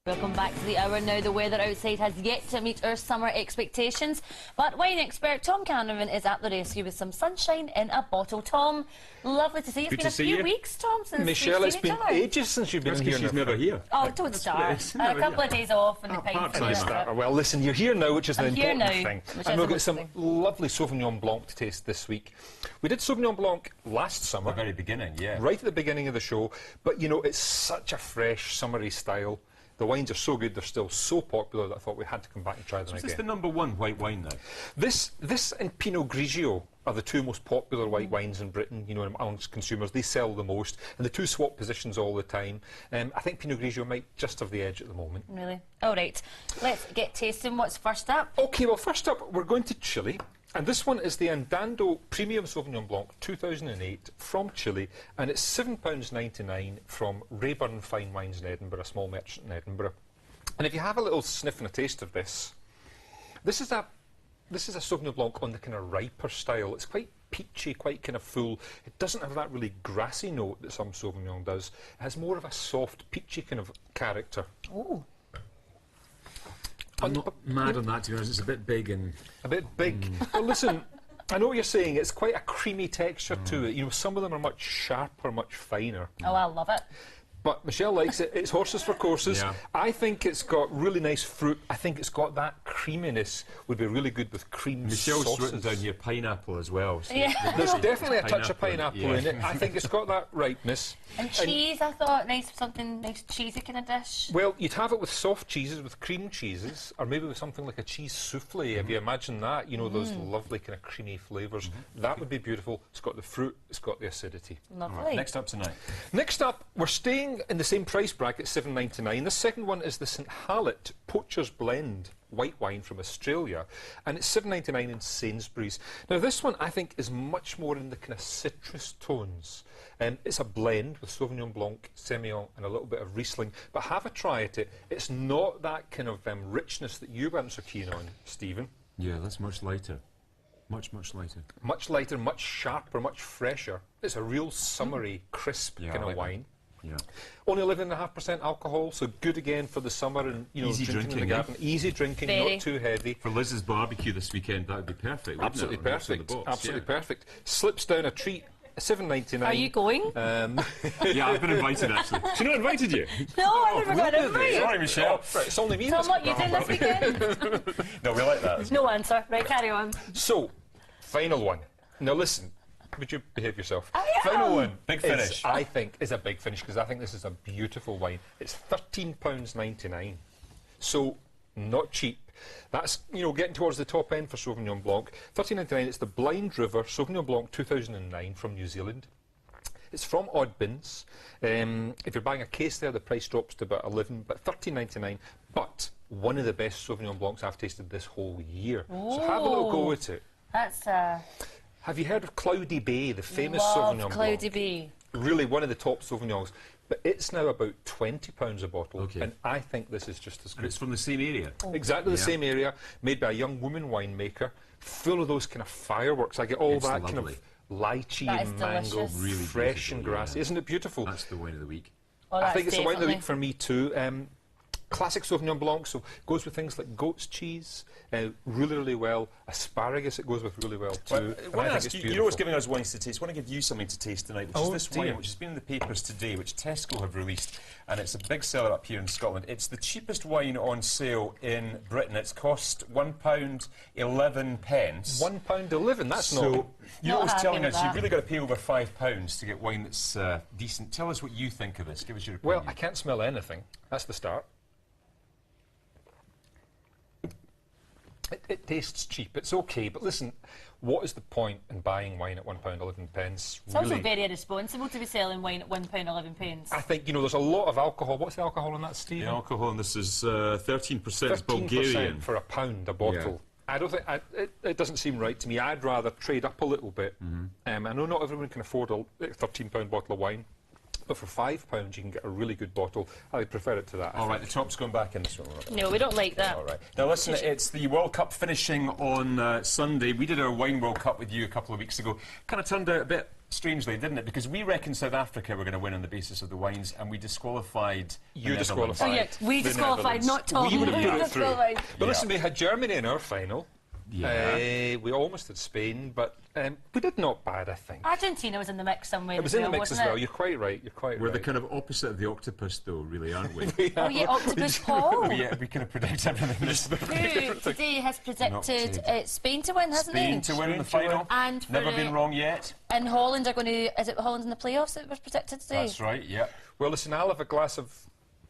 Welcome back to the hour. Now the weather outside has yet to meet our summer expectations, but wine expert Tom Canavan is at the rescue with some sunshine in a bottle. Tom, lovely to see you. It's been a few weeks, Tom, since Michelle, we've it's seen been each other. ages since you've been here. She's never here. Oh, don't start. A couple of days off and the pint. Well, listen, you're here now, which is the important thing. And we've got some thing. lovely Sauvignon Blanc to taste this week. We did Sauvignon Blanc last summer. The very beginning, yeah. Right at the beginning of the show. But, you know, it's such a fresh, summery style. The wines are so good, they're still so popular that I thought we had to come back and try them again. Is this the #1 white wine now? This and Pinot Grigio are the two most popular white wines in Britain, you know, amongst consumers. They sell the most, and the two swap positions all the time. I think Pinot Grigio might just have the edge at the moment. Really? All right. Let's get tasting. What's first up? OK, well, first up, we're going to Chile. And this one is the Andando Premium Sauvignon Blanc 2008 from Chile, and it's £7.99 from Rayburn Fine Wines in Edinburgh, a small merchant in Edinburgh. And if you have a little sniff and a taste of this, this is a Sauvignon Blanc on the kind of riper style. It's quite peachy, quite kind of full. It doesn't have that really grassy note that some Sauvignon does. It has more of a soft, peachy kind of character. Oh. I'm not mad on that, to be honest. It's a bit big and... A bit big. Well, listen, I know what you're saying. It's quite a creamy texture to it. You know, some of them are much sharper, much finer. Oh, I love it. But Michelle likes it. It's horses for courses. Yeah. I think it's got really nice fruit. I think it's got that creaminess. Would be really good with cream Michelle's sauces. written down here pineapple as well. So Yeah. There's definitely a touch of pineapple pineapple in it. I think it's got that ripeness. And cheese, I thought, something nice cheesy kind of dish. Well, you'd have it with soft cheeses, with cream cheeses, or maybe with something like a cheese souffle, if you imagine that, you know, those lovely kind of creamy flavours. That would be beautiful. It's got the fruit, it's got the acidity. Lovely. Right, next up tonight. Next up, we're staying in the same price bracket, $7.99. The second one is the St Hallett Poacher's Blend white wine from Australia, and it's $7.99 in Sainsbury's. Now, this one, I think, is much more in the kind of citrus tones. It's a blend with Sauvignon Blanc, Semillon, and a little bit of Riesling, but have a try at it. It's not that kind of richness that you weren't so keen on, Stephen. Yeah, that's much lighter. Much lighter. Much lighter, much sharper, much fresher. It's a real summery, crisp kind of wine. Yeah. Only 11.5% alcohol, so good again for the summer and, you know, Easy drinking in the drinking, garden. Easy drinking, Very. not too heavy. For Liz's barbecue this weekend, that would be perfect, wouldn't Absolutely it? perfect. Absolutely perfect. Slips down a treat. $7.99. Are you going? Yeah, I've been invited, actually. She not invited you? No, I never got invited. Sorry, Michelle. Right, it's only me. Tom, that's what you got doing this weekend? No, we like that. No answer. Right, carry on. So, final one. Now listen, would you behave yourself? I am. Final one. Big finish. I think is a big finish because I think this is a beautiful wine. It's £13.99. So, not cheap. That's, you know, getting towards the top end for Sauvignon Blanc. $13.99. It's the Blind River Sauvignon Blanc 2009 from New Zealand. It's from Oddbins. If you're buying a case there, the price drops to about 11, but $13.99. But one of the best Sauvignon Blancs I've tasted this whole year. So have a little go at it. That's Have you heard of Cloudy Bay, the famous love Sauvignon Cloudy Blanc? Bay. Really one of the top Sauvignons. But it's now about £20 a bottle, Okay. and I think this is just as And good. it's from the same area. Exactly the Yeah. same area, made by a young woman winemaker, full of those kind of fireworks. I get all It's that lovely. kind of lychee That and is mango, delicious. Really fresh beautiful, and grassy. yeah. Isn't it beautiful? That's the wine of the week. Oh, I that's think it's the wine of the definitely- week for me too. Classic Sauvignon Blanc, so goes with things like goat's cheese, really well. Asparagus, it goes with really well too. Well, and I I want to think ask it's you, beautiful. you're always giving us wines to taste. I want to give you something to taste tonight, which Oh, is this dear. wine, which has been in the papers today, which Tesco have released, and it's a big seller up here in Scotland. It's the cheapest wine on sale in Britain. It's cost £1.11. £1.11, that's So not... you're Not always happy telling with us you've that. really got to pay over £5 to get wine that's decent. Tell us what you think of this. Give us your opinion. Well, I can't smell anything. That's the start. It tastes cheap. It's okay, but listen, what is the point in buying wine at £1.11? It's also very irresponsible to be selling wine at £1.11. I think, you know, there's a lot of alcohol. What's the alcohol in that, Stephen? The alcohol in this is 13%. It's 13% Bulgarian. for a pound a bottle. I don't think it doesn't seem right to me. I'd rather trade up a little bit. I know not everyone can afford a £13 bottle of wine, But for £5 you can get a really good bottle. I prefer it to that. All right, the top's going back in this one. No, we don't like that. All right. Now listen, it's the World Cup finishing on Sunday. We did our Wine World Cup with you a couple of weeks ago. Kind of turned out a bit strangely, didn't it? Because we reckoned South Africa were going to win on the basis of the wines, and we disqualified You the disqualified. Netherlands. So yeah, we The disqualified, Netherlands. not Tom. We would have put it through. Disqualified. But Yeah. listen, we had Germany in our final. Yeah. We almost had Spain, but we did not bad, I think. Argentina was in the mix somewhere. It was in the mix as wasn't well. it? You're quite right. You're quite We're right. the kind of opposite of the octopus, though, really, aren't we? Oh yeah, Octopus Paul. Yeah, we kind of predict everything. Who today has predicted today. Spain to win, hasn't he? Spain to win in the final. And for, Never been wrong yet. And Holland are going to. Is it Holland in the playoffs that was predicted today? That's right, yeah. Well, listen, I'll have a glass of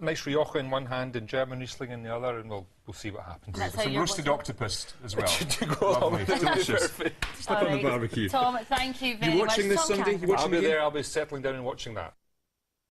nice Rioja in one hand and German Riesling in the other, and we'll see what happens. That's how Some you're roasted watching. octopus as well. To go along Lovely, with it. delicious. Perfect. Slip on the barbecue. Tom, thank you very You much. watching this Tom Sunday? Campbell. You I'll watching be the game? there. I'll be settling down and watching that.